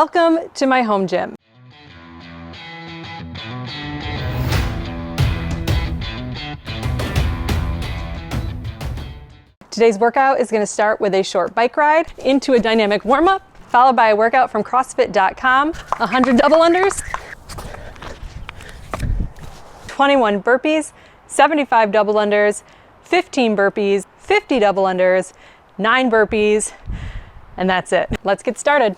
Welcome to my home gym. Today's workout is going to start with a short bike ride into a dynamic warm-up, followed by a workout from CrossFit.com, 100 double unders, 21 burpees, 75 double unders, 15 burpees, 50 double unders, 9 burpees, and that's it. Let's get started.